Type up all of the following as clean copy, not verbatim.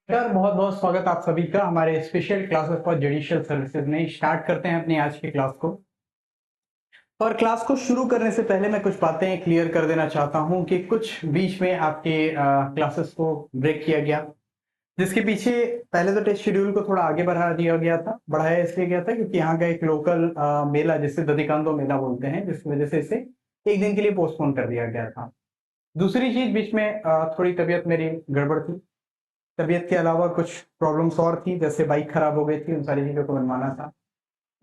नमस्कार, बहुत बहुत स्वागत आप सभी का हमारे special classes for judicial services में। स्टार्ट करते हैं अपनी आज की क्लास को। और क्लास को शुरू करने से पहले मैं कुछ बातें क्लियर कर देना चाहता हूं कि कुछ बीच में आपके क्लासेस को ब्रेक किया गया, जिसके पीछे पहले तो टेस्ट शेड्यूल को थोड़ा आगे बढ़ा दिया गया था। बढ़ाया इसलिए गया था क्योंकि यहाँ का एक लोकल मेला, जिसे दधिकांदो मेला बोलते हैं, जिसकी वजह से इसे एक दिन के लिए पोस्टपोन कर दिया गया था। दूसरी चीज, बीच में थोड़ी तबीयत मेरी गड़बड़ थी। तबीयत के अलावा कुछ प्रॉब्लम्स और थी, जैसे बाइक खराब हो गई थी, उन सारी चीजों को बनवाना था,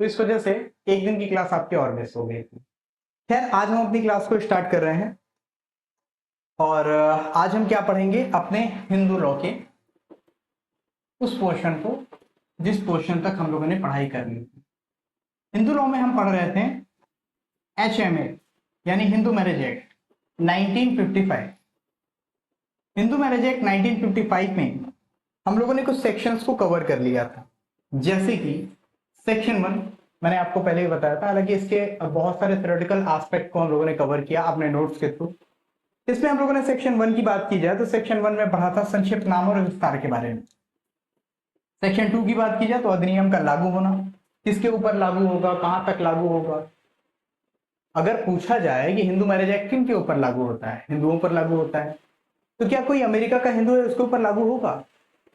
तो इस वजह से एक दिन की क्लास आपकी और मिस हो गई थी। खैर, आज हम अपनी क्लास को स्टार्ट कर रहे हैं और आज हम क्या पढ़ेंगे, अपने हिंदू लॉ के उस पोर्शन को जिस पोर्शन तक हम लोगों ने पढ़ाई करनी थी। हिंदू लॉ में हम पढ़ रहे थे HMA यानी Hindu marriage act 1955। Hindu marriage act 1955 में हम लोगों ने कुछ सेक्शंस को कवर कर लिया था, जैसे कि सेक्शन 1 मैंने आपको पहले ही बताया था। हालांकि इसके बहुत सारे थ्योरेटिकल एस्पेक्ट को हम लोगों ने कवर किया अपने नोट्स के थ्रू। इसमें हम लोगों ने सेक्शन 1 की बात की जाए तो सेक्शन 1 में पढ़ा था संक्षिप्त नाम और विस्तार के बारे में। सेक्शन 2 की बात की जाए तो अधिनियम का लागू होना, किसके ऊपर लागू होगा, कहां तक लागू होगा। अगर पूछा जाए कि हिंदू मैरिज एक्ट किन के ऊपर लागू होता है, हिंदुओं पर लागू होता है, तो क्या कोई अमेरिका का हिंदू है उसके ऊपर लागू होगा?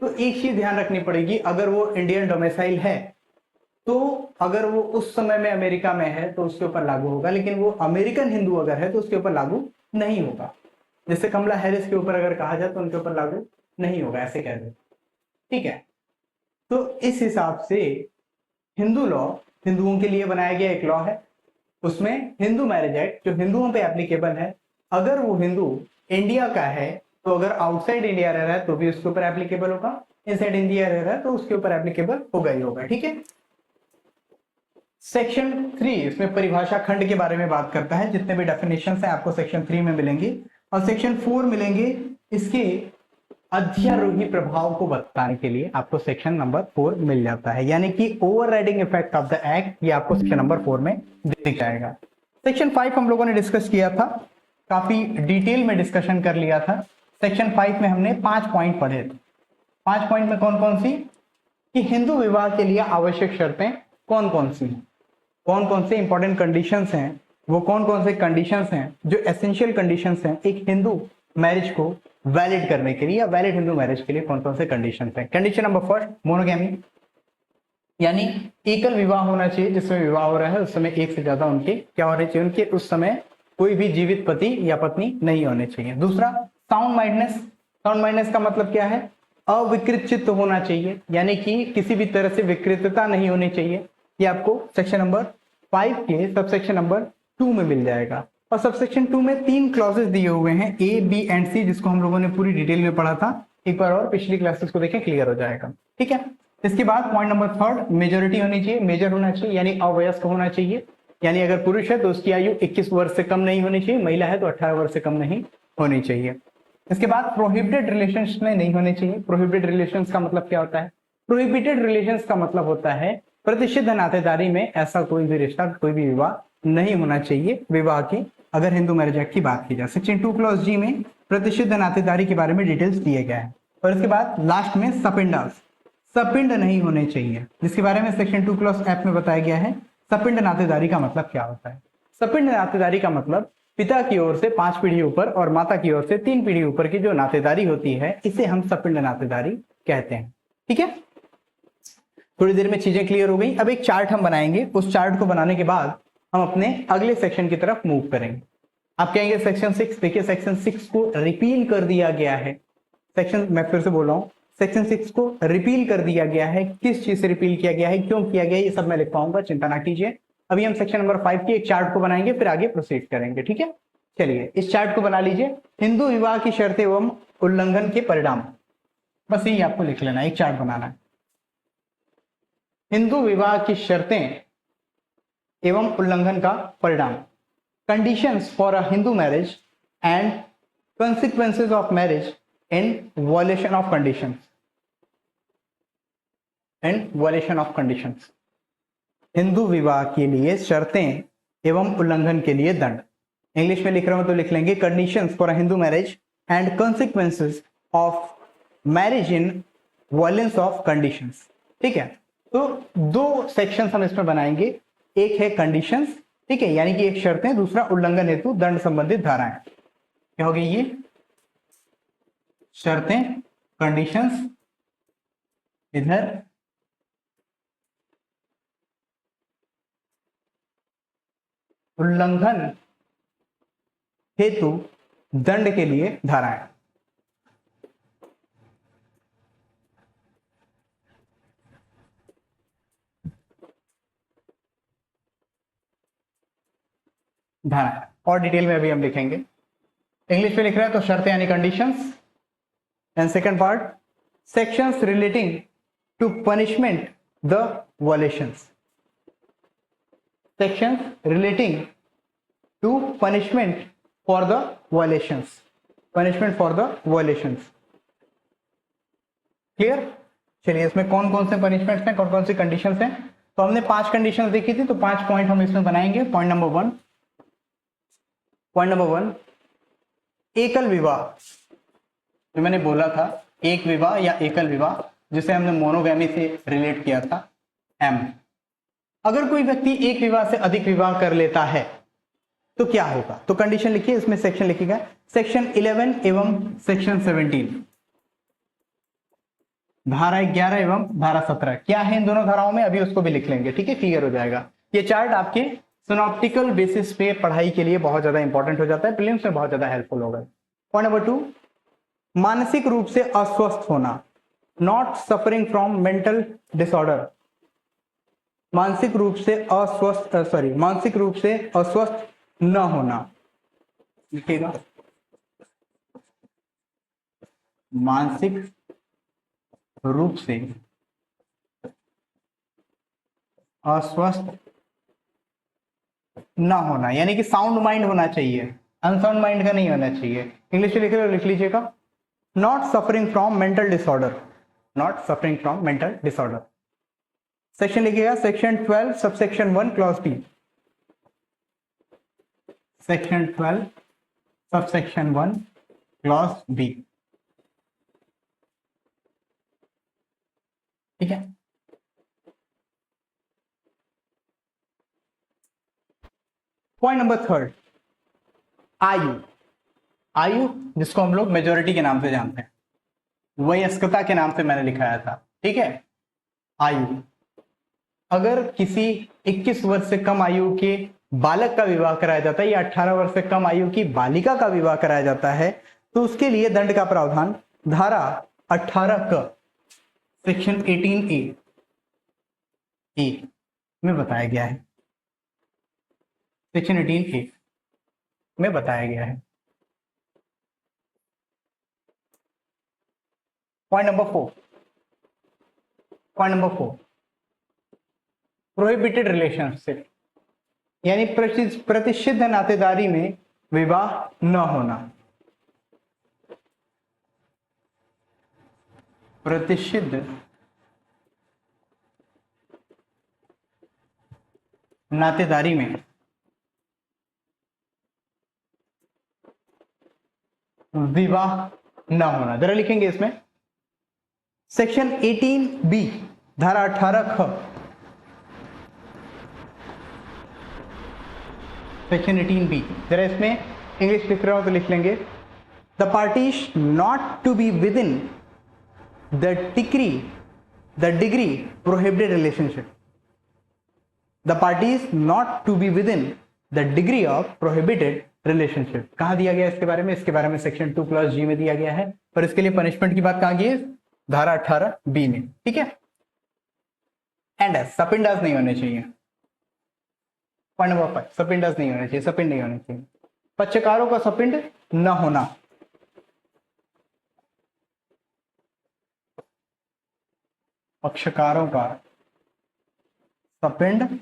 तो एक चीज ध्यान रखनी पड़ेगी, अगर वो इंडियन डोमिसाइल है तो अगर वो उस समय में अमेरिका में है तो उसके ऊपर लागू होगा, लेकिन वो अमेरिकन हिंदू अगर है तो उसके ऊपर लागू नहीं होगा। जैसे कमला हैरिस के ऊपर अगर कहा जाए तो उनके ऊपर लागू नहीं होगा, ऐसे कह दे। ठीक है, तो इस हिसाब से हिंदू लॉ हिंदुओं के लिए बनाया गया एक लॉ है। उसमें हिंदू मैरिज एक्ट जो हिंदुओं पे एप्लीकेबल है, अगर वो हिंदू इंडिया का है तो अगर आउटसाइड इंडिया रह रहा है तो भी उसके ऊपर एप्लीकेबल होगा, इनसाइड इंडिया रह रहा है तो उसके ऊपर एप्लीकेबल होगा ही होगा। ठीक है। सेक्शन 3 इसमें परिभाषा खंड के बारे में बात करता है। जितने भी डेफिनेशंस हैं आपको सेक्शन 3 में मिलेंगे, और सेक्शन 4 मिलेंगे इसके अध्यारोही प्रभाव को बताने के लिए आपको सेक्शन नंबर 4 मिल जाता है, यानी कि overriding effect of the act, ये आपको सेक्शन नंबर 4 में दिख जाएगा। सेक्शन 5 हम लोगों ने डिस्कस किया था, काफी डिटेल में डिस्कशन कर लिया था। सेक्शन 5 में हमने 5 पॉइंट पढ़े थे। 5 पॉइंट में कौन कौन सी, कि हिंदू विवाह के लिए आवश्यक शर्तें कौन कौन सी हैं, कौन कौन से इंपॉर्टेंट कंडीशंस हैं, वो कौन कौन से कंडीशंस हैं जो एसेंशियल कंडीशंस हैं एक हिंदू मैरिज को वैलिड करने के लिए, या वैलिड हिंदू मैरिज के लिए कौन कौन से कंडीशंस हैं। कंडीशन नंबर फर्स्ट, मोनोगैमी, यानी एकल विवाह होना चाहिए। जिसमें विवाह हो रहा है उस समय एक से ज्यादा उनके क्या होने चाहिए, उनके उस समय कोई भी जीवित पति या पत्नी नहीं होने चाहिए। दूसरा, साउंड माइंडनेस। साउंड माइंडनेस का मतलब क्या है, अविकृत चित्त होना चाहिए, यानी कि किसी भी तरह से विकृतता नहीं होनी चाहिए। ये आपको सेक्शन नंबर 5 के सबसेक्शन नंबर 2 में मिल जाएगा। और सबसेक्शन 2 में 3 क्लॉजेस दिए हुए हैं, A, B एंड C, जिसको हम लोगों ने पूरी डिटेल में पढ़ा था। एक बार और पिछली क्लासेस को देखें, क्लियर हो जाएगा। ठीक है। इसके बाद पॉइंट नंबर 3, मेजोरिटी होनी चाहिए, मेजर होना चाहिए, यानी अवयस्क होना चाहिए, यानी अगर पुरुष है तो उसकी आयु 21 वर्ष से कम नहीं होनी चाहिए, महिला है तो 18 वर्ष से कम नहीं होनी चाहिए। इसके बाद प्रोहिबिटेड रिलेशंस में नहीं होने चाहिए। प्रोहिबिटेड रिलेशंस का मतलब क्या होता है, प्रोहिबिटेड रिलेशंस का मतलब होता है प्रतिषिद्ध नातेदारी में ऐसा कोई भी रिश्ता, कोई भी विवाह नहीं होना चाहिए विवाह के, अगर हिंदू मैरिज एक्ट की बात की जाए। सेक्शन 2 क्लॉज जी में प्रतिषिद्ध नातेदारी के बारे में डिटेल्स दिए गए हैं। और इसके बाद लास्ट में सपिंडास, सपिंड नहीं होने चाहिए, जिसके बारे में सेक्शन 2 क्लॉज एफ में बताया गया है। सपिंड नातेदारी का मतलब क्या होता है, सपिंड नातेदारी का मतलब पिता की ओर से 5 पीढ़ी ऊपर और माता की ओर से 3 पीढ़ी ऊपर की जो नातेदारी होती है, इसे हम सपिंड नातेदारी कहते हैं। ठीक है, थोड़ी देर में चीजें क्लियर हो गई। अब एक चार्ट हम बनाएंगे, उस चार्ट को बनाने के बाद हम अपने अगले सेक्शन की तरफ मूव करेंगे। आप कहेंगे सेक्शन 6, देखिए सेक्शन 6 को रिपील कर दिया गया है। सेक्शन, मैं फिर से बोल रहा हूं, सेक्शन 6 को रिपील कर दिया गया है। किस चीज से रिपील किया गया है, क्यों किया गया है, ये सब मैं लिख पाऊंगा, चिंता ना कीजिए। अभी हम सेक्शन नंबर 5 की एक चार्ट को बनाएंगे, फिर आगे प्रोसीड करेंगे। ठीक है, चलिए इस चार्ट को बना लीजिए। हिंदू विवाह की शर्तें एवं उल्लंघन के परिणाम, बस यही आपको लिख लेना, एक चार्ट बनाना है। हिंदू विवाह की शर्तें एवं उल्लंघन का परिणाम, conditions for a Hindu marriage and consequences of marriage in violation of conditions, and violation of conditions। Hindu विवाह के लिए शर्तें एवं उल्लंघन के लिए दंड। इंग्लिश में लिख रहा हूं तो लिख लेंगे conditions for a Hindu marriage and consequences of marriage in violence of conditions. ठीक है, तो दो सेक्शंस हम इसमें बनाएंगे, एक है कंडीशंस, ठीक है, यानी कि एक शर्तें, दूसरा उल्लंघन हेतु दंड संबंधित धाराएं। क्या हो गई ये? शर्तें, कंडीशंस इधर, उल्लंघन हेतु दंड के लिए धाराएं। धाराएं और डिटेल में अभी हम लिखेंगे। इंग्लिश में लिख रहे हैं तो शर्तें यानी conditions, and second part sections relating to punishment the violations. Sections relating to punishment for the violations, punishment for the violations. Clear? चलिए, इसमें कौन कौन से पनिशमेंट्स हैं, कौन कौन सी कंडीशंस हैं? तो हमने 5 कंडीशंस देखी थी, तो 5 पॉइंट हम इसमें बनाएंगे। पॉइंट नंबर वन, एकल विवाह। जो मैंने बोला था, एक विवाह या एकल विवाह, जिसे हमने मोनोगैमी से रिलेट किया था, एम। अगर कोई व्यक्ति एक विवाह से अधिक विवाह कर लेता है तो क्या होगा? तो कंडीशन लिखिए, इसमें सेक्शन लिखिएगा, सेक्शन 11 एवं सेक्शन 17, धारा 11 एवं धारा 17 क्या है इन दोनों धाराओं में, अभी उसको भी लिख लेंगे। ठीक है, क्लियर हो जाएगा। ये चार्ट आपके सिनॉप्टिकल बेसिस पे पढ़ाई के लिए बहुत ज्यादा इंपॉर्टेंट हो जाता है, प्रीलिम्स में बहुत ज्यादा हेल्पफुल होगा। पॉइंट नंबर 2, मानसिक रूप से अस्वस्थ होना, not suffering from mental disorder. मानसिक रूप से अस्वस्थ, मानसिक रूप से अस्वस्थ न होना, लिखिएगा, मानसिक रूप से अस्वस्थ ना होना, यानी कि साउंड माइंड होना चाहिए, अनसाउंड माइंड का नहीं होना चाहिए। इंग्लिश में लिख लीजिएगा, not suffering from mental disorder, not suffering from mental disorder. Section लिखिएगा, section 12 subsection 1 clause b, section 12 subsection 1 clause b. ठीक है, पॉइंट नंबर 3, आयु। आयु जिसको हम लोग मेजोरिटी के नाम से जानते हैं, वयस्कता के नाम से मैंने लिखाया था। ठीक है, आयु, अगर किसी 21 वर्ष से कम आयु के बालक का विवाह कराया जाता है या 18 वर्ष से कम आयु की बालिका का विवाह कराया जाता है तो उसके लिए दंड का प्रावधान धारा 18 क सेक्शन 18A में बताया गया है, सेक्शन 18A में बताया गया है। पॉइंट नंबर 4, प्रोहिबिटेड रिलेशनशिप, यानी प्रतिषिद्ध नातेदारी में विवाह न होना, प्रतिषिद्ध नातेदारी में विवाह न होना। जरा लिखेंगे इसमें, सेक्शन 18B धारा 18 ख, सेक्शन 18B। जरा इसमें इंग्लिश लिख रहा हूं तो लिख लेंगे, the parties not to be within the degree prohibited relationship, the parties not to be within the degree of prohibited relationship. कहां दिया गया इसके बारे में? इसके बारे में सेक्शन 2 क्लॉज G में दिया गया है, पर इसके लिए पनिशमेंट की बात कहां की है? धारा 18B में। ठीक है, एंड सपिंडास नहीं होने चाहिए। पॉइंट नंबर 5, सपिंडास नहीं होने चाहिए, सपिंड नहीं होने चाहिए। पक्षकारों का सपिंड न होना, पक्षकारों का सपिंड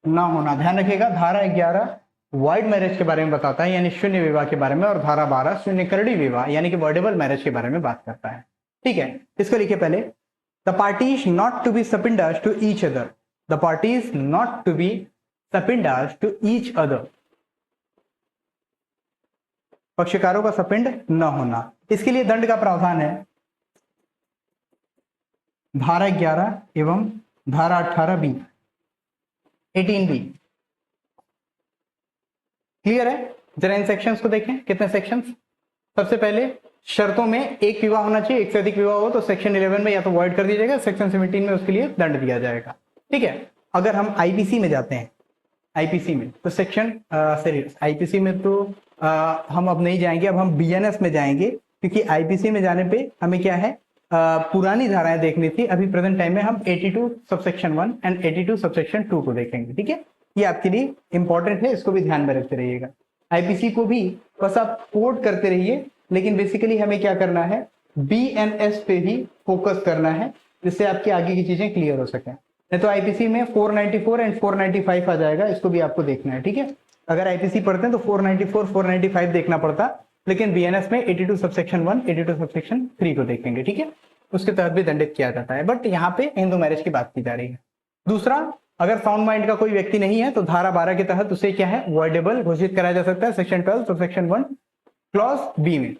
न होना। ध्यान रखिएगा, धारा 11 वाइड मैरिज के बारे में बताता है, यानी शून्य विवाह के बारे में, और धारा 12 शून्य करड़ी विवाह यानी कि वर्डेबल मैरिज के बारे में बात करता है। ठीक है, इसको लिखिए पहले, the parties not to be sapindas to each other, the parties not to be sapindas to each other, पक्षकारों का सपिंड न होना। इसके लिए दंड का प्रावधान है धारा 11 एवं धारा 18B 18B। क्लियर है? जरा इन सेक्शंस को देखें, कितने सेक्शंस। सबसे पहले शर्तों में एक विवाह होना चाहिए, एक से अधिक विवाह हो तो सेक्शन 11 में या तो वॉइड कर दिया जाएगा, सेक्शन 17 में उसके लिए दंड दिया जाएगा। ठीक है, अगर हम आईपीसी में जाते हैं, आईपीसी में तो सेक्शन आईपीसी में तो हम अब नहीं जाएंगे, अब हम बीएनएस में जाएंगे, क्योंकि आईपीसी में जाने पे हमें क्या है, पुरानी धाराएं देखनी थी। अभी प्रेजेंट टाइम में हम 82 सबसेक्शन 1 एंड 82 सबसेक्शन 2 को देखेंगे। ठीक है, ये आपके लिए इंपॉर्टेंट है, इसको भी ध्यान में रखते रहिएगा। आईपीसी को भी बस आप कोट करते रहिए, लेकिन बेसिकली हमें क्या करना है, बीएनएस पे ही फोकस करना है, जिससे आपकी आगे की चीजें क्लियर हो सके। नहीं तो आईपीसी में 494 एंड 495 आ जाएगा, इसको भी आपको देखना है। ठीक है, अगर आईपीसी पढ़ते हैं तो 494 495 देखना पड़ता, लेकिन बीएनएस में 82 सबसेक्शन 1 82 सबसेक्शन 3 को देखेंगे। ठीक है, उसके तहत भी दंडित किया जाता है, बट यहाँ पे हिंदू मैरिज की बात की जा रही है। दूसरा, अगर साउंड माइंड का कोई व्यक्ति नहीं है तो धारा 12 के तहत उसे क्या है, वॉइडेबल घोषित कराया जा सकता है, सेक्शन 12 सबसेक्शन 1 क्लॉज बी में।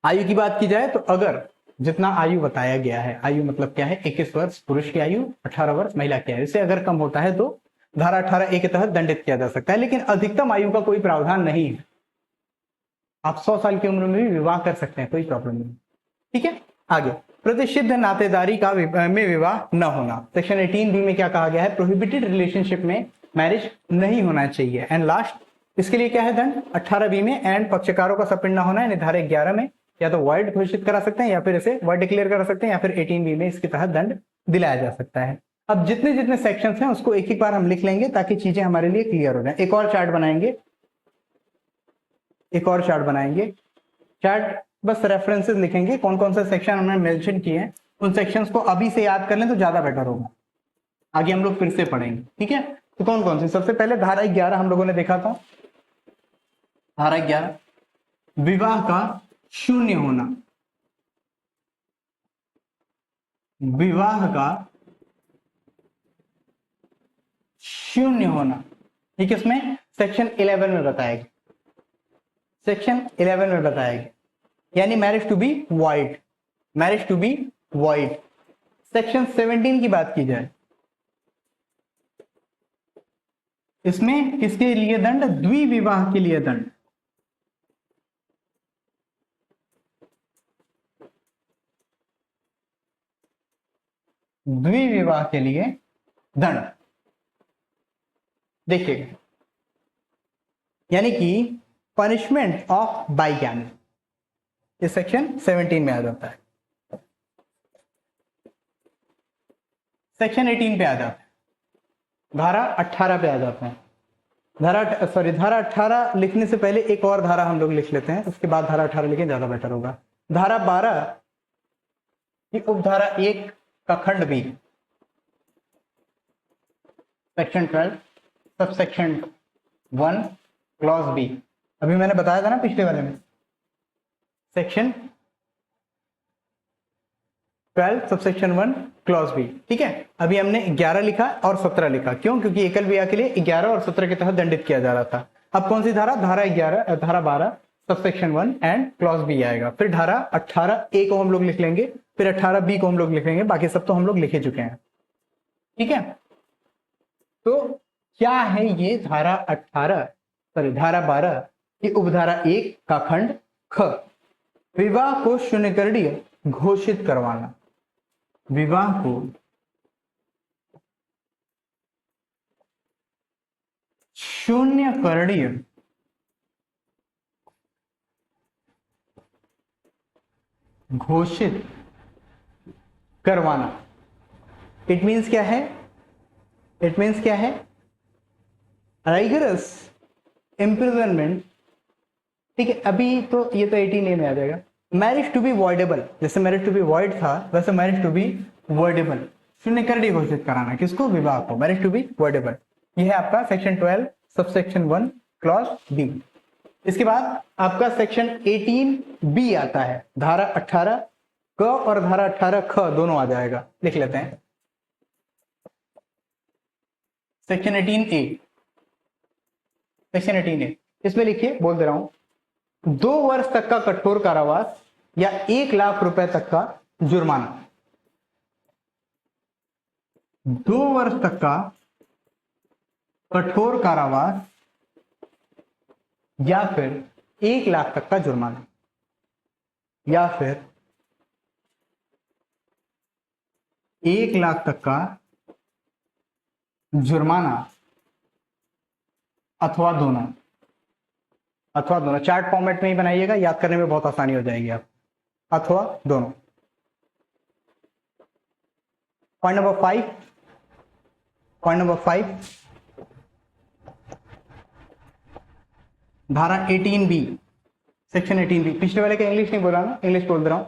आयु की बात की जाए तो अगर जितना आयु बताया गया है, आयु मतलब क्या है, 21 वर्ष पुरुष की आयु, 18 वर्ष महिला की आयु, इससे अगर कम होता है तो धारा 18A के तहत दंडित किया जा सकता है, लेकिन अधिकतम आयु का कोई प्रावधान नहीं है। आप 100 साल की उम्र में भी विवाह कर सकते हैं, कोई प्रॉब्लम नहीं। ठीक है, आगे प्रतिषिद्ध नातेदारी का में विवाह न होना, सेक्शन 18B में क्या कहा गया है, प्रोहिबिटेड रिलेशनशिप में मैरिज नहीं होना चाहिए। एंड लास्ट इसके लिए क्या है दंड, 18B में, एंड पक्षकारों का सपिंड न होना है। धारा 11 में या तो वॉइड घोषित करा सकते हैं या फिर इसे वॉइड डिक्लेयर करा सकते हैं, या फिर 18B में इसके तहत दंड दिलाया जा सकता है। अब जितने जितने सेक्शंस हैं उसको एक एक बार हम लिख लेंगे ताकि चीजें हमारे लिए क्लियर हो जाए। एक और चार्ट बनाएंगे, एक और चार्ट बनाएंगे, चार्ट बस रेफरेंसेस लिखेंगे, कौन कौन से सेक्शन हमने मेंशन किए हैं, उन सेक्शंस को अभी से याद कर लें तो ज्यादा बेटर होगा, आगे हम लोग फिर से पढ़ेंगे। ठीक है, तो कौन कौन से, सबसे पहले धारा 11 हम लोगों ने देखा था। धारा 11 विवाह का शून्य होना, विवाह का शून्य होना, ठीक है, इसमें सेक्शन 11 में बताया गया, सेक्शन 11 में बताया गया, यानी marriage to be void, marriage to be void. Section 17 की बात की जाए, इसमें किसके लिए दंड, द्विविवाह के लिए दंड, द्विविवाह के लिए दंड। देखिएगा, यानी कि पनिशमेंट ऑफ बाइगैमी, ये सेक्शन 17 में आ जाता है, सेक्शन 18 पे आ जाता है, धारा 18 पे आ जाता है। धारा 18 लिखने से पहले एक और धारा हम लोग लिख लेते हैं, उसके बाद धारा 18 लिखें, ज्यादा बेटर होगा। धारा 12 की उपधारा 1 का खंड B, section 12 subsection 1 clause B, अभी मैंने बताया था ना पिछले वाले में, सेक्शन 12 सबसेक्शन 1 क्लॉज बी। ठीक है, अभी हमने 11 लिखा और 17 लिखा, क्यों, क्योंकि एकल विवाह के लिए 11 और 17 के तहत दंडित किया जा रहा था। अब कौन सी धारा, धारा 11 धारा 12 सबसेक्शन 1 एंड क्लॉज बी आएगा, फिर धारा 18A को हम लोग लिख लेंगे, फिर 18B को हम लोग लिख लेंगे, बाकी सब तो हम लोग लिखे चुके हैं। ठीक है, तो क्या है ये धारा 12 की उपधारा 1 का खंड ख, विवाह को शून्यकरणीय घोषित करवाना, विवाह को शून्यकरणीय घोषित करवाना। इट मीन्स क्या है, इट मीन्स क्या है, राइगरस इम्प्रिजनमेंट। ठीक है, अभी तो ये तो 18A में आ जाएगा। मैरिज टू बी वॉइडेबल, जैसे मैरिज टू बी वॉइड था वैसे मैरिज टू बी वॉइडेबल, शून्यकरणीय घोषित कराना, किसको, विवाह को, मैरिज टू बी वॉइडेबल। यह है आपका सेक्शन 12 सबसेक्शन 1 क्लॉज बी। इसके बाद आपका सेक्शन 18B आता है, धारा 18 क और धारा 18 ख दोनों आ जाएगा, लिख लेते हैं। सेक्शन 18A, सेक्शन 18A, इसमें लिखिए, बोल दे रहा हूं, 2 वर्ष तक का कठोर कारावास या 1 लाख रुपए तक का जुर्माना। 2 वर्ष तक का कठोर कारावास या फिर 1 लाख तक का जुर्माना, या फिर 1 लाख तक का जुर्माना, अथवा दोनों। चार्ट फॉर्मेट में ही बनाइएगा, याद करने में बहुत आसानी हो जाएगी आप। अथवा दोनों। पॉइंट नंबर 5, धारा 18B, सेक्शन 18B। पिछले वाले का इंग्लिश नहीं बोला ना, इंग्लिश बोल रहा हूं।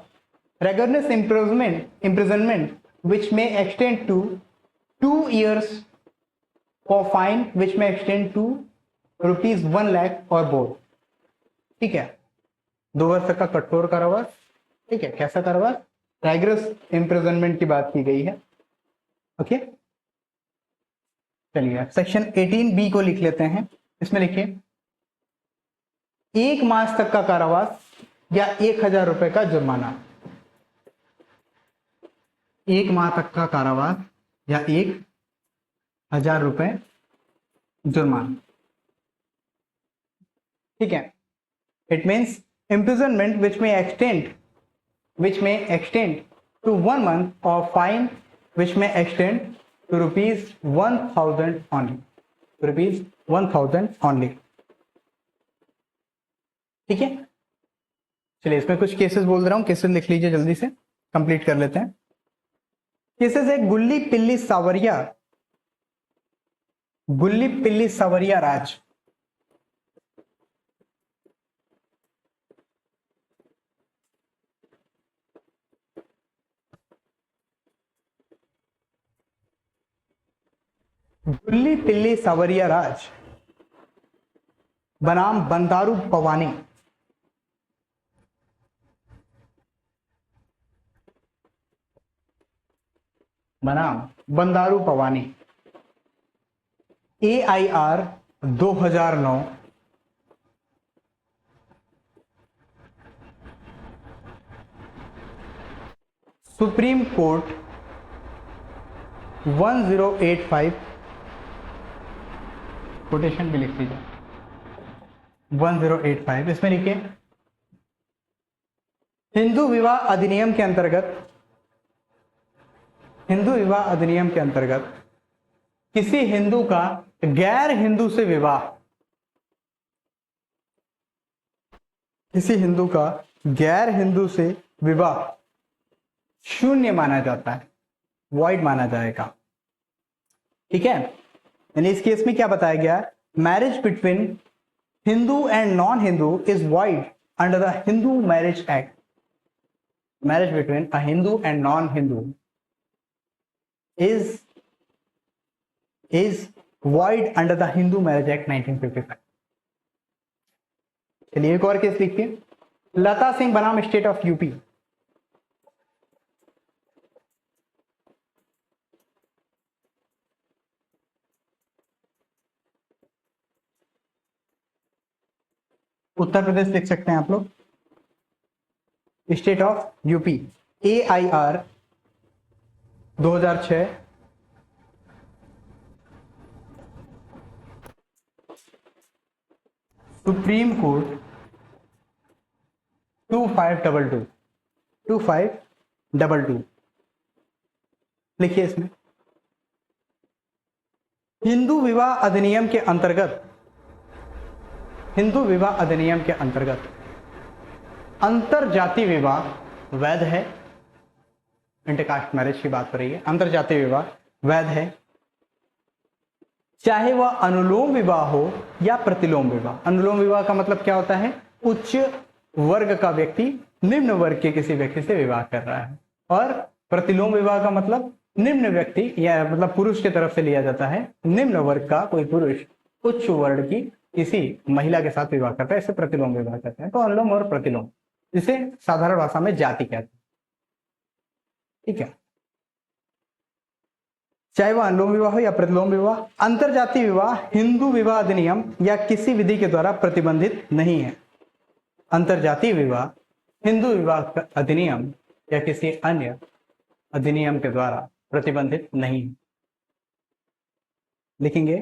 रेगुलरनेस imprisonment which may extend to 2 years for fine which may extend to ₹1 lakh और बोर्ड। ठीक है, 2 वर्ष तक का कठोर कारावास। ठीक है, कैसा कारावास? राइगरस इम्प्रिजनमेंट की बात की गई है। ओके, चलिए सेक्शन 18B को लिख लेते हैं। इसमें लिखिए 1 मास तक का कारावास या 1000 रुपए का जुर्माना। 1 माह तक का कारावास या 1000 रुपए जुर्माना। ठीक है, it means imprisonment which may extend to 1 month or fine which may extend to ₹1000 only, ₹1000 only। ठीक है, चलिए इसमें कुछ केसेस बोल रहा हूं, केसेस लिख लीजिए, जल्दी से कंप्लीट कर लेते हैं। केसेस है गुल्ली पिल्ली सावरिया राज। गुल्ली पिल्ली सावरिया राज बनाम Bandaru Pavani. AIR 2009 supreme court 1085, quotation भी लिख लीजिए 1085। इसमें लिखिए हिंदू विवाह अधिनियम के अंतर्गत किसी हिंदू का गैर हिंदू से विवाह शून्य माना जाता है, वॉइड माना जाएगा। ठीक है, यानी इस केस में क्या बताया गया? Marriage between Hindu and non Hindu is void under the Hindu marriage act. Marriage between a Hindu and non Hindu is void under the Hindu Marriage Act 1955। चलिए एक और केस लिखिए, लता सिंह बनाम state of UP. Uttar Pradesh लिख सकते हैं आप लोग, state of UP. AIR 2006 supreme court 2522। लिखिए इसमें हिंदू विवाह अधिनियम के अंतर्गत अंतरजातीय विवाह वैध है। इंटरकास्ट मैरिज की बात हो रही है। अंतरजातीय विवाह वैध है, चाहे वह अनुलोम विवाह हो या प्रतिलोम विवाह। अनुलोम विवाह का मतलब क्या होता है? उच्च वर्ग का व्यक्ति निम्न वर्ग के किसी व्यक्ति से विवाह कर रहा है। और प्रतिलोम विवाह का मतलब निम्न व्यक्ति या मतलब पुरुष की तरफ से लिया जाता है, निम्न वर्ग का कोई पुरुष उच्च वर्ग की किसी महिला के साथ विवाह करता है, इसे प्रतिलोम विवाह कहते हैं। तो अनुलोम और प्रतिलोम, इसे साधारण भाषा में जाति कहते हैं। ठीक है, चाहे वह अनुलोम विवाह हो या प्रतिलोम विवाह। अंतरजातीय विवाह हिंदू विवाह अधिनियम या किसी विधि के द्वारा प्रतिबंधित नहीं है। अंतरजातीय विवाह हिंदू विवाह अधिनियम या किसी अन्य अधिनियम के द्वारा प्रतिबंधित नहीं है। लिखेंगे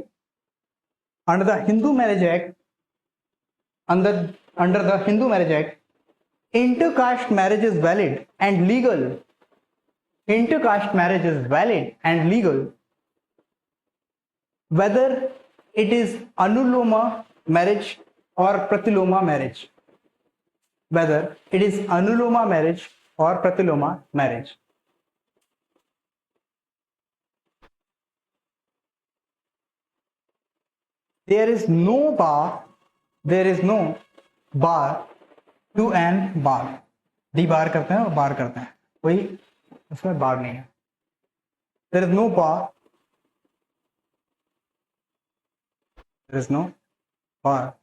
under the Hindu marriage act, under the Hindu marriage act, intercaste marriage is valid and legal. Intercaste marriage is valid and legal whether it is anuloma marriage or pratiloma marriage. Whether it is anuloma marriage or pratiloma marriage. There is no bar, there is no bar to an bar. D बार करते हैं और बार करते हैं, कोई उसमें बार नहीं है. There is no bar, there is no bar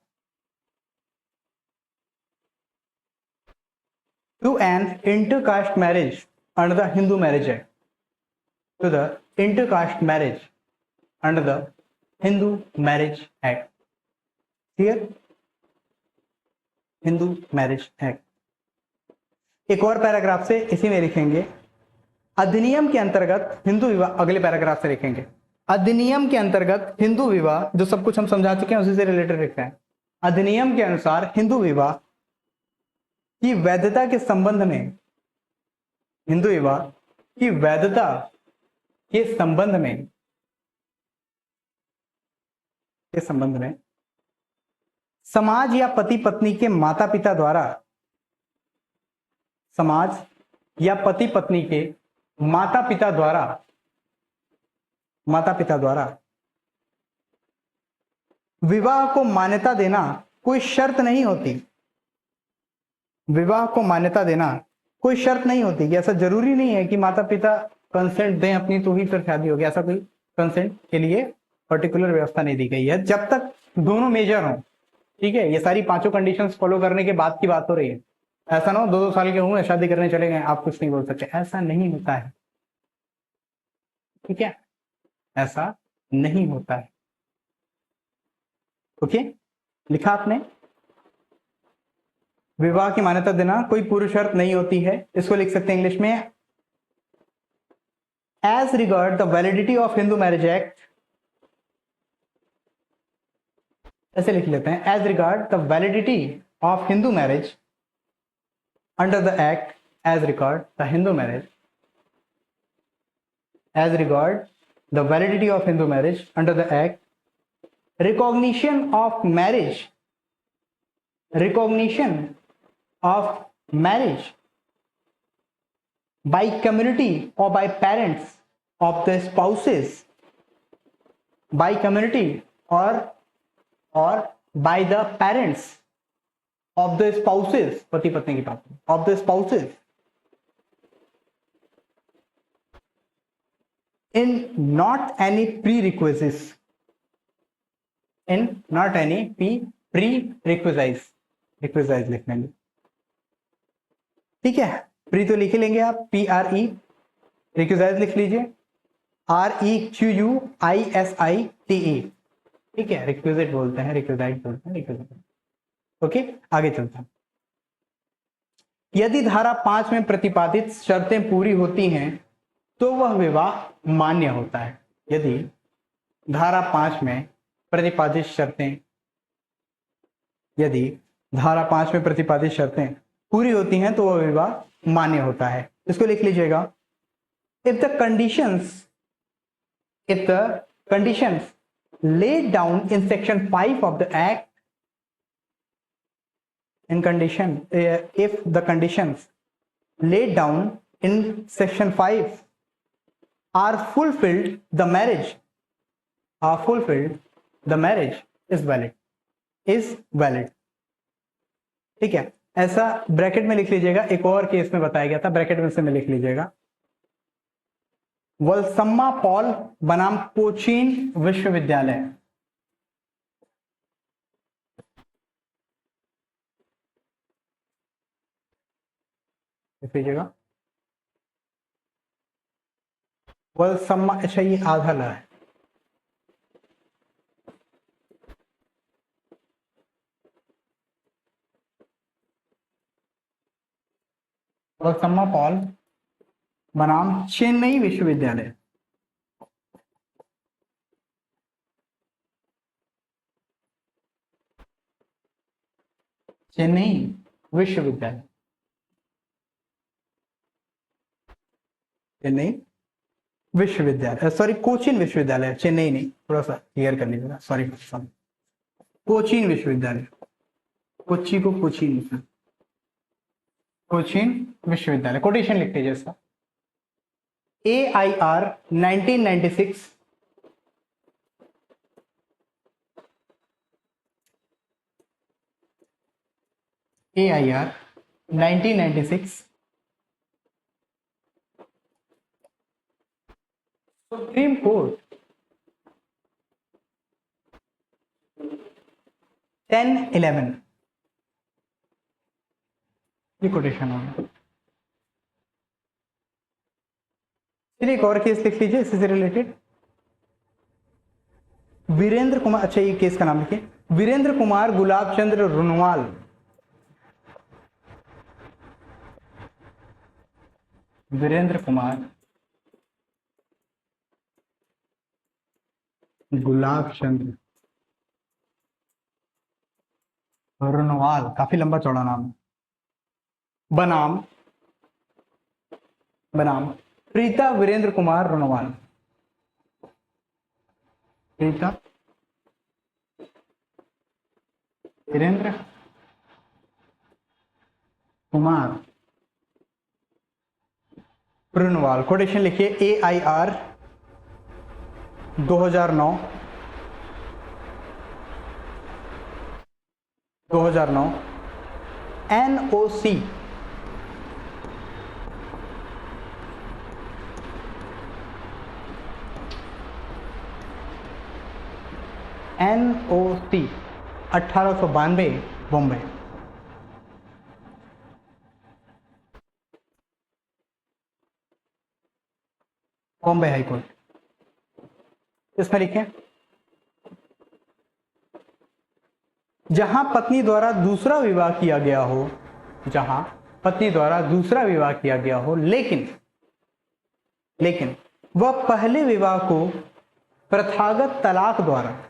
to an intercaste marriage under the Hindu Marriage Act. To the intercaste marriage under the Hindu Marriage Act. Clear? Hindu marriage act. एक और पैराग्राफ से इसी में लिखेंगे अधिनियम के अंतर्गत हिंदू विवाह. अगले पैराग्राफ से लिखेंगे अधिनियम के अंतर्गत हिंदू विवाह, जो सब कुछ हम समझा चुके हैं उसी से रिलेटेड लिखते हैं. अधिनियम के अनुसार हिंदू विवाह की वैधता के संबंध में, हिंदू विवाह की वैधता के संबंध में समाज या पति पत्नी के माता पिता द्वारा, समाज या पति पत्नी के माता पिता द्वारा विवाह को मान्यता देना कोई शर्त नहीं होती. विवाह को मान्यता देना कोई शर्त नहीं होती कि ऐसा जरूरी नहीं है कि माता पिता कंसेंट दें अपनी तो ही फिर शादी होगी. ऐसा कोई कंसेंट के लिए पर्टिकुलर व्यवस्था नहीं दी गई है, जब तक दोनों मेजर हों. ठीक है, ये सारी पांचों कंडीशंस फॉलो करने के बाद की बात हो रही है. ऐसा ना हो 2-2 साल के हुए शादी करने चले गए, आप कुछ नहीं बोल सकते. ऐसा नहीं होता है. ठीक है, ऐसा नहीं होता है. ओके, लिखा आपने. विवाह की मान्यता देना कोई पूर्व शर्त नहीं होती है. इसको लिख सकते हैं इंग्लिश में as regard the validity of Hindu marriage act. ऐसे लिख लेते हैं as regard the validity of Hindu marriage under the act. As regard the Hindu marriage, as regard the validity of Hindu marriage under the act, recognition of marriage by community or by parents of the spouses, by community or by the parents of the spouses, पति पत्नी की बात, of the spouses in not any prerequisites, in not any prerequisites लिख लेंगे. ठीक है, pre तो लिख लेंगे आप, PRE, रिक्विजाइज लिख लीजिए REQUISITE. ठीक है, रिक्विजिट बोलते हैं, रिक्विजाइट बोलते हैं, रिक्विजिट. ओके, आगे चलते हैं. यदि धारा 5 में प्रतिपादित शर्तें पूरी होती हैं तो वह विवाह मान्य होता है. यदि धारा 5 में प्रतिपादित शर्तें, यदि धारा 5 में प्रतिपादित शर्तें पूरी होती हैं तो वह विवाह मान्य होता है. इसको लिख लीजिएगा if the conditions laid down in section 5 of the act, if the conditions laid down in section 5 are fulfilled, the marriage is valid. ठीक है, ऐसा ब्रैकेट में लिख लीजिएगा. एक और केस में बताया गया था, ब्रैकेट में से में लिख लीजिएगा वलसम्मा पॉल बनाम कोचीन विश्वविद्यालय. लिख लीजिएगा वलसम्मा. अच्छा, ये आधा ला है. वलसम्मा पॉल बनाम चेन्नई विश्वविद्यालय. चेन्नई विश्वविद्यालय, चेन्नई विश्वविद्यालय, सॉरी कोचीन विश्वविद्यालय, चेन्नई नहीं, थोड़ा सा क्लियर कर लीजिएगा, सॉरी सॉरी, कोचीन विश्वविद्यालय, कोच्चि को कोचीन, कोचीन विश्वविद्यालय। कोटेशन लिख लीजिए इसका, AIR 1996 AIR 1996 सुप्रीम कोर्ट 1011, ये कोटेशन होगा। चलिए एक और केस लिख लीजिए इससे रिलेटेड, वीरेंद्र कुमार, अच्छा ये केस का नाम लिखिए, वीरेंद्र कुमार गुलाब चंद्र रुनवाल, वीरेंद्र कुमार गुलाब चंद्र रुनवाल, काफी लंबा चौड़ा नाम है, बनाम बनाम प्रीता वीरेंद्र कुमार रुनवाल, प्रीता वीरेंद्र कुमार रुनवाल। कोटेशन लिखिए, AIR 2009 NOC NOC 1892 Bombay. Bombay high court, इसमें लिखें, जहां पत्नी द्वारा दूसरा विवाह किया गया हो, जहां पत्नी द्वारा दूसरा विवाह किया गया हो, लेकिन वह पहले विवाह को प्रथागत तलाक द्वारा,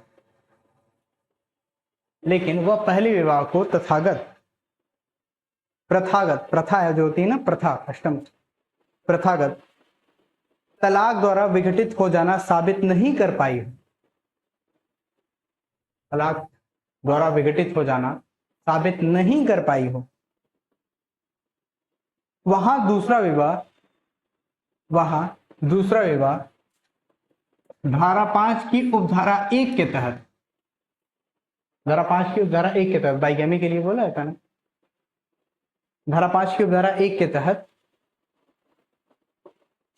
लेकिन वह पहले विवाह को प्रथागत प्रथा है जो होती है ना, प्रथा अष्टम, प्रथागत तलाक द्वारा विघटित हो जाना साबित नहीं कर पाई हो, तलाक द्वारा विघटित हो जाना साबित नहीं कर पाई हो, वहां दूसरा विवाह धारा 5 की उपधारा 1 के तहत, धारा 5 की उपधारा 1 के तहत, बाइगैमी के लिए बोला था ना, धारा 5 की उपधारा 1 के तहत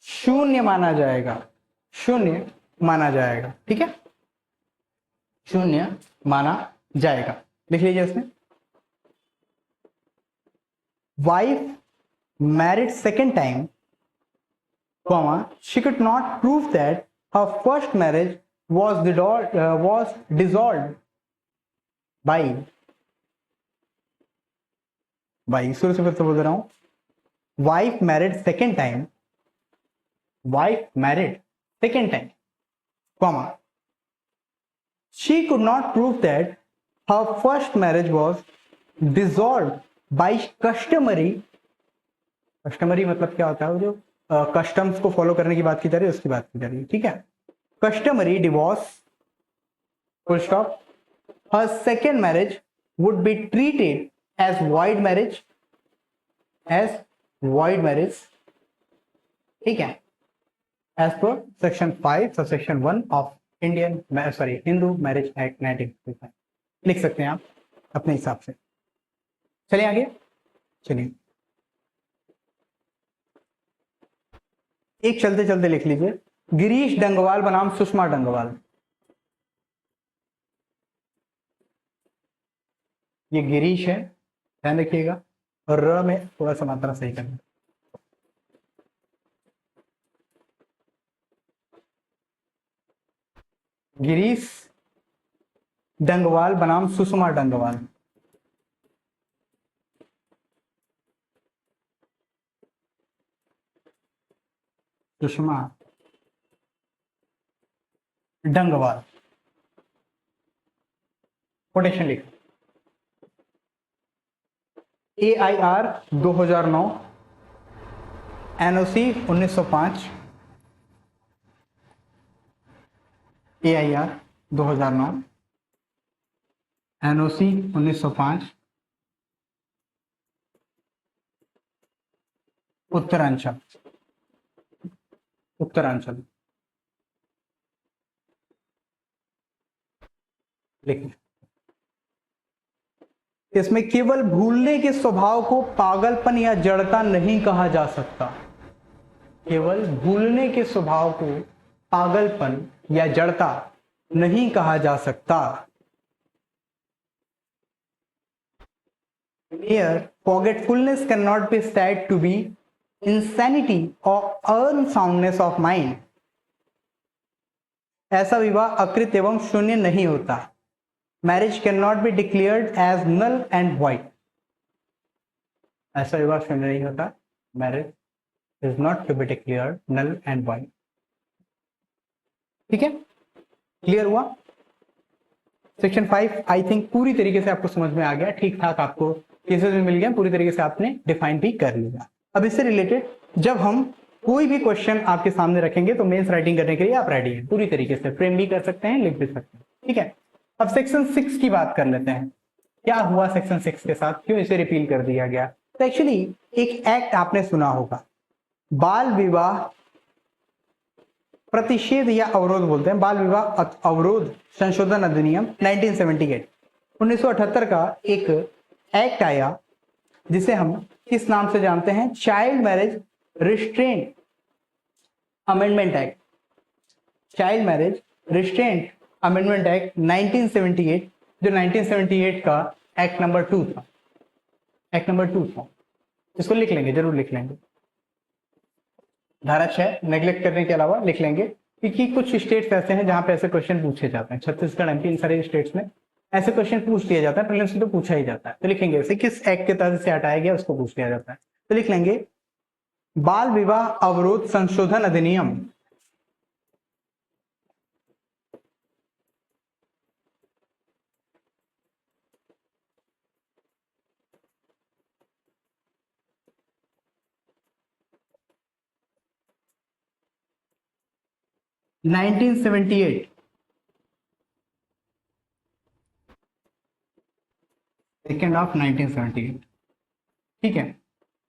शून्य माना जाएगा, ठीक है, शून्य माना जाएगा। लिख लीजिए इसमें, wife married second time, she could not prove that her first marriage was dissolved by शुरू से फिर से बोल रहा हूं, wife married second time, she could not prove that her first marriage was dissolved by customary मतलब क्या होता है, जो कस्टम्स को फॉलो करने की बात की जा रही है उसकी बात की जा रही है, ठीक है, customary divorce, full stop, her second marriage would be treated as void marriage, ठीक है, as per section 5 subsection 1 of Hindu marriage act 1955। लिख सकते हैं आप अपने हिसाब से। चलिए आगे, चलिए एक चलते चलते लिख लीजिए, गिरीश डंगवाल बनाम सुषमा डंगवाल, ये गिरीश है, ध्यान रखिएगा, और र में थोड़ा सा मात्रा सही करना, गिरीश डंगवाल बनाम सुषमा डंगवाल, सुषमा डंगवाल। कोटेशन लिख, AIR 2009, NOC 1905, AIR 2009, NOC 1905, Uttaranchal, Uttaranchal लिखिए। इसमें केवल भूलने के स्वभाव को पागलपन या जड़ता नहीं कहा जा सकता। केवल भूलने के स्वभाव को पागलपन या जड़ता नहीं कहा जा सकता। Here, forgetfulness cannot be said to be insanity or unsoundness of mind. ऐसा विवाह अकृत एवं शून्य नहीं होता। Marriage cannot be declared as null and void. ऐसा विवाह शून्य नहीं होता। Marriage is not to be declared null and void. ठीक है, क्लियर हुआ? सेक्शन 5 आई थिंक पूरी तरीके से आपको समझ में आ गया, ठीक ठाक आपको केसेस में मिल गया, पूरी तरीके से आपने डिफाइन भी कर लिया। अब इससे रिलेटेड जब हम कोई भी क्वेश्चन आपके सामने रखेंगे तो मेंस राइटिंग करने के लिए आप रेडी हैं, पूरी तरीके से फ्रेम भी कर सकते हैं, लिख भी सकते हैं। ठीक है, अब सेक्शन 6 की बात कर लेते हैं। क्या हुआ सेक्शन 6 के साथ, क्यों इसे रिपील कर दिया गया? तो एक्चुअली एक एक्ट आपने सुना होगा, बाल विवाह प्रतिषेध या अवरोध बोलते हैं, बाल विवाह अवरोध संशोधन अधिनियम 1978 1978 का एक एक्ट आया जिसे हम किस नाम से जानते हैं? Child marriage restraint amendment act. Child marriage restraint amendment act 1978, जो 1978 का एक्ट नंबर 2 था। एक्ट नंबर 2 था, इसको लिख लेंगे, जरूर लिख लेंगे। धारा 6 नेग्लेक्ट करने के अलावा लिख लेंगे, क्योंकि कुछ स्टेट्स ऐसे हैं जहां पे ऐसे क्वेश्चन पूछे जाते हैं। छत्तीसगढ़, एमपी, इन सारे स्टेट्स में ऐसे क्वेश्चन पूछ लिया जाता है, प्रीलिम्स में तो पूछा ही जाता है। तो लिखेंगे इसे किस एक्ट के तहत से हटाया गया, उसको पूछ लिया जाता है। तो लिख लेंगे बाल विवाह अवरोध संशोधन अधिनियम 1978, सेकेंड ऑफ 1978। ठीक है,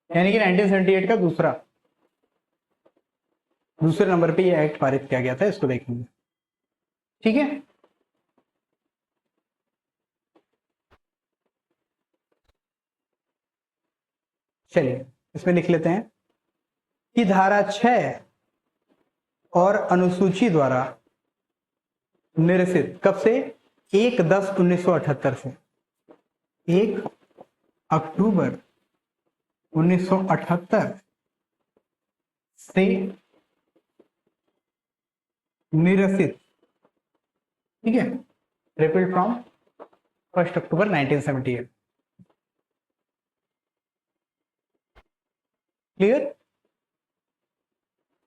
यानी कि 1978 का दूसरे नंबर पे ये एक्ट पारित किया गया था, इसको देखेंगे। ठीक है, चलिए इसमें लिख लेते हैं कि धारा 6 और अनुसूची द्वारा निरसित, कब से? 1/10/1978 से, 1 अक्टूबर 1978 से निरसित। ठीक है, repealed from 1 October 1978। Clear?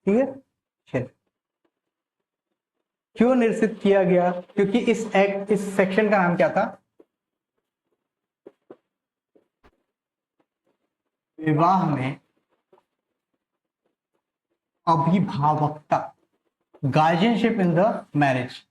Clear? चलिए, क्यों निरसित किया गया? क्योंकि इस सेक्शन का नाम क्या था? विवाह में अभिभावकता, गार्जियनशिप इन द मैरिज।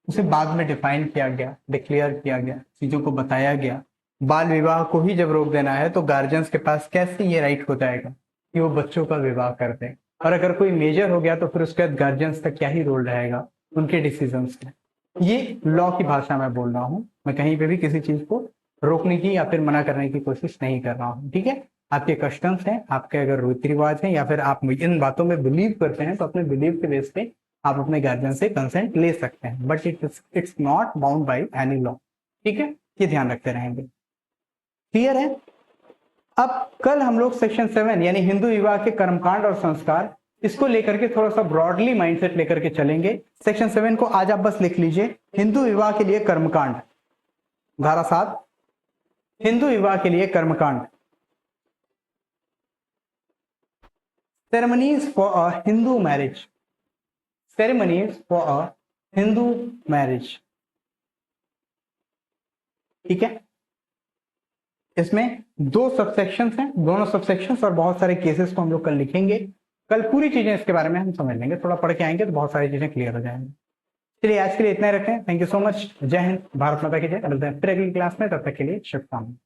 उसे बाद में डिफाइन किया गया, डिक्लेयर किया गया, चीजों को बताया गया। बाल विवाह को ही जब रोक देना है तो गार्जियंस के पास कैसे ये राइट हो जाएगा कि वो बच्चों का विवाह कर दें? और अगर कोई मेजर हो गया तो फिर उसके बाद गार्जियंस का क्या ही रोल रहेगा उनके डिसीजंस में? ये लॉ की भाषा में बोल रहा हूँ, मैं कहीं पे भी किसी चीज को रोकने की या फिर मना करने की कोशिश नहीं कर रहा हूँ। ठीक है, आपके कस्टम्स हैं, आपके अगर रीति रिवाज हैं, या फिर आप इन बातों में बिलीव करते हैं तो अपने बिलीव के बेस पे आप अपने गार्जियन से कंसेंट ले सकते हैं, but it's not bound by any law. ठीक है, ये ध्यान रखते रहेंगे। क्लियर है? अब कल हम लोग सेक्शन 7 यानी हिंदू विवाह के कर्मकांड और संस्कार, इसको लेकर के थोड़ा सा ब्रॉडली माइंडसेट लेकर के चलेंगे। सेक्शन 7 को आज आप बस लिख लीजिए, हिंदू विवाह के लिए कर्मकांड। धारा 7, हिंदू विवाह के लिए कर्मकांड। Ceremonies for a Hindu marriage, ceremonies for a Hindu marriage. ठीक है, इसमें 2 सबसेक्शंस हैं, दोनों सबसेक्शंस और बहुत सारे केसेस को हम लोग कल लिखेंगे। कल पूरी चीजें इसके बारे में हम समझ लेंगे, थोड़ा पढ़ के आएंगे तो बहुत सारी चीजें क्लियर हो जाएंगी। चलिए आज के लिए इतना ही रखें। Thank you so much. जय हिंद, भारत माता की जय। मिलते हैं फिर अगली क्लास में, तब तक के लिए शुभकामनाएं।